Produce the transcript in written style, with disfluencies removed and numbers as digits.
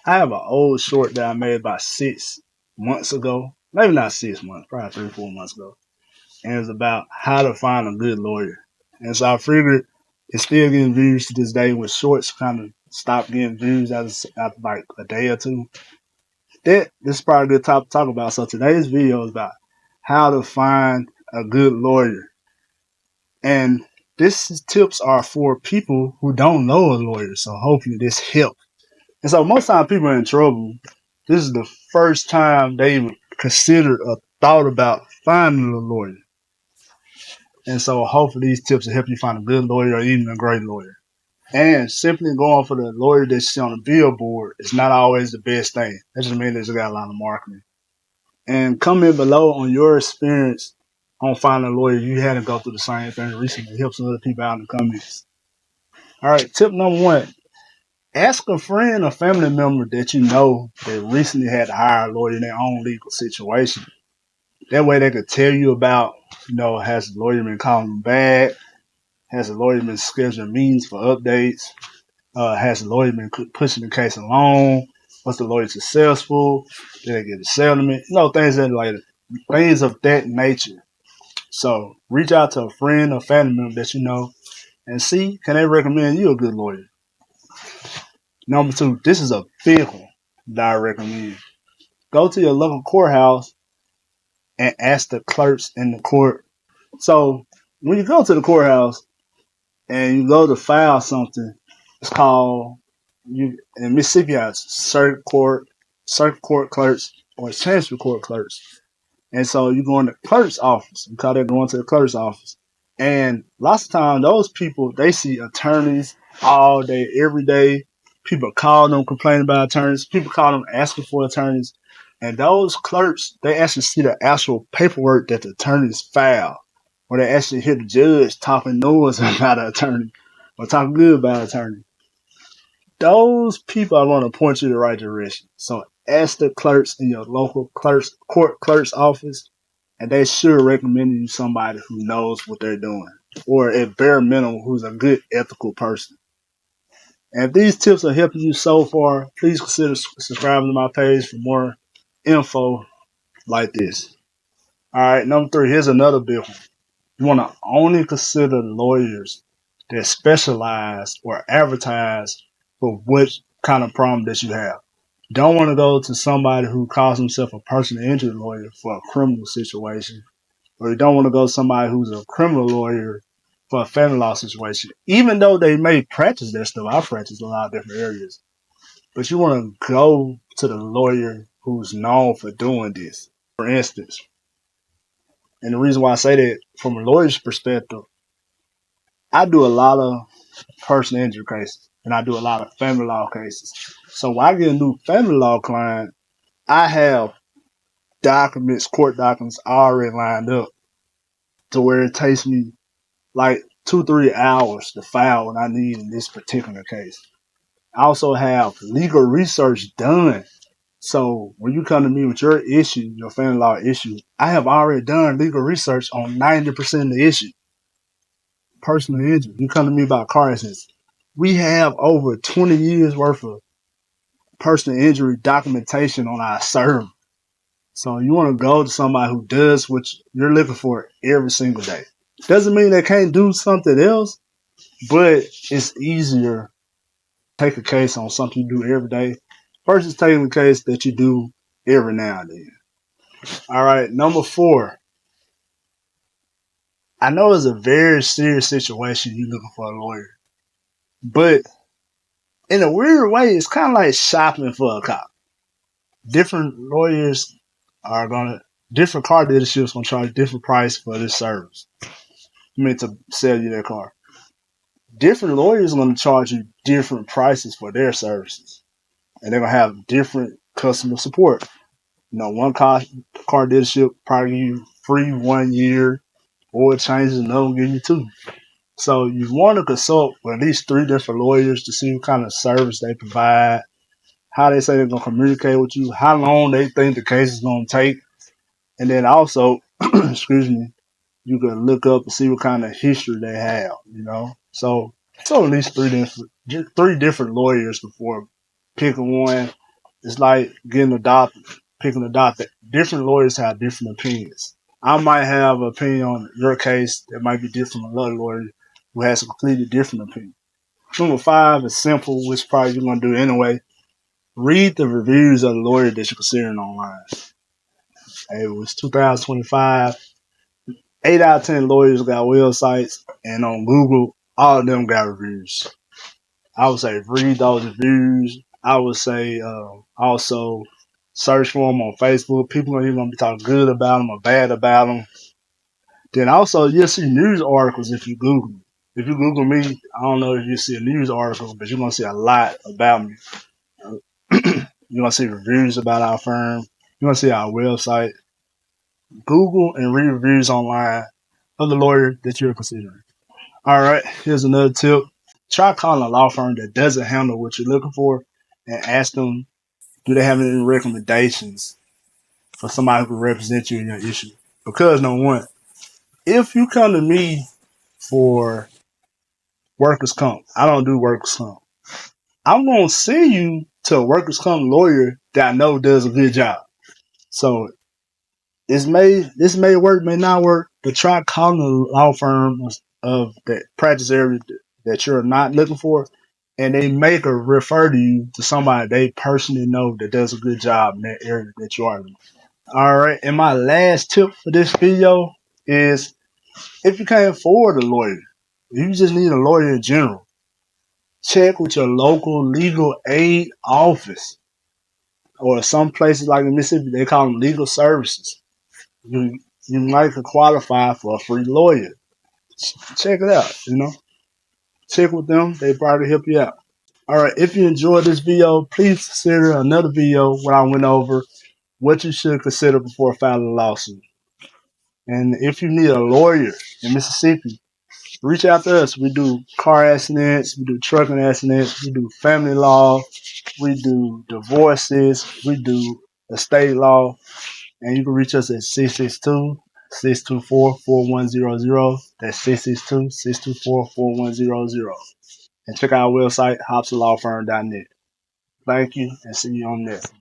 I have an old short that I made about 6 months ago. Maybe not 6 months, probably 3, 4 months ago. And it's about how to find a good lawyer. And so I figured it's still getting views to this day when shorts kind of stopped getting views after like a day or two. This is probably a good topic to talk about. So today's video is about how to find a good lawyer. And this tips are for people who don't know a lawyer. So hopefully this helps. And so most time people are in trouble. This is the first time they even considered or thought about finding a lawyer. And so hopefully these tips will help you find a good lawyer or even a great lawyer. And simply going for the lawyer that you see on the billboard is not always the best thing. That just means they got a lot of marketing. And comment below on your experience on finding a lawyer you had to go through the same thing recently. Help some other people out in the comments. All right, tip number one. Ask a friend or family member that you know that recently had to hire a lawyer in their own legal situation. That way they could tell you about, has the lawyer been calling them back? Has the lawyer been scheduling meetings for updates? Has the lawyer been pushing the case along? Was the lawyer successful? Did they get a settlement? Things of that nature. So reach out to a friend or family member that you know and see, can they recommend you a good lawyer? Number two, this is a big one that I recommend. Go to your local courthouse and ask the clerks in the court. So when you go to the courthouse and you go to file something, it's called in Mississippi circuit court clerks or chancery court clerks. And so you go in the clerk's office. We call that going to the clerk's office. And lots of times those people they see attorneys all day, every day. People call them complaining about attorneys. People call them asking for attorneys. And those clerks, they actually see the actual paperwork that the attorneys file. Or they actually hear the judge talking noise about an attorney or talking good about an attorney. Those people are going to point you in the right direction. So ask the clerks in your local court clerk's office, and they sure recommend you somebody who knows what they're doing, or at bare minimum, who's a good ethical person. And if these tips are helping you so far, please consider subscribing to my page for more info like this. All right, number three, here's another big one. You want to only consider lawyers that specialize or advertise for what kind of problem that you have. You don't want to go to somebody who calls himself a personal injury lawyer for a criminal situation, or you don't want to go to somebody who's a criminal lawyer for a family law situation. Even though they may practice their stuff, I practice a lot of different areas, but you want to go to the lawyer who's known for doing this. For instance, and the reason why I say that from a lawyer's perspective, I do a lot of personal injury cases and I do a lot of family law cases. So when I get a new family law client, I have court documents already lined up to where it takes me like 2, 3 hours to file what I need in this particular case. I also have legal research done. So when you come to me with your issue, your family law issue, I have already done legal research on 90% of the issue. Personal injury. You come to me about car accidents. We have over 20 years worth of personal injury documentation on our server. So you want to go to somebody who does what you're looking for every single day. Doesn't mean they can't do something else, but it's easier to take a case on something you do every day versus taking a case that you do every now and then. All right, number four. I know it's a very serious situation you're looking for a lawyer, but in a weird way, it's kind of like shopping for a car. Different lawyers are gonna, different car dealerships gonna charge different price for this service. I mean, to sell you their car. Different lawyers are gonna charge you different prices for their services, and they're gonna have different customer support. One car dealership probably give you free 1 year, oil changes, another will give you two. So you want to consult with at least 3 different lawyers to see what kind of service they provide, how they say they're gonna communicate with you, how long they think the case is gonna take, and then also, excuse me, you can look up and see what kind of history they have. So at least three different lawyers before picking one It's like getting a doctor, picking a doctor. Different lawyers have different opinions. I might have an opinion on your case that might be different from another lawyer who has a completely different opinion. Number five is simple, which probably you're going to do anyway. Read the reviews of the lawyer that you're considering online. Hey, it was 2025. 8 out of 10 lawyers got websites, and on Google, all of them got reviews. I would say read those reviews. I would say also search for them on Facebook. People are either going to be talking good about them or bad about them. Then also you'll see news articles if you Google. If you Google me, I don't know if you see a news article, but you're going to see a lot about me. You're going to see reviews about our firm. You're going to see our website. Google and read reviews online of the lawyer that you're considering. All right, here's another tip. Try calling a law firm that doesn't handle what you're looking for and ask them, do they have any recommendations for somebody who can represent you in your issue? Because number one, if you come to me for workers' comp, I don't do workers' comp. I'm going to send you to a workers' comp lawyer that I know does a good job. So this may work, may not work, but try calling the law firm of that practice area that you're not looking for, and they make or refer to you to somebody they personally know that does a good job in that area that you are in. All right, and my last tip for this video is if you can't afford a lawyer, if you just need a lawyer in general, check with your local legal aid office, or some places like in Mississippi they call them legal services. You you might could qualify for a free lawyer. Check it out, check with them. They probably help you out. All right, if you enjoyed this video, please consider another video where I went over what you should consider before filing a lawsuit. And if you need a lawyer in Mississippi, reach out to us. We do car accidents, we do trucking accidents, we do family law, we do divorces, we do estate law, and you can reach us at 662-624-4100. That's 662-624-4100. And check out our website, hobsonlawfirm.net. Thank you, and see you on next.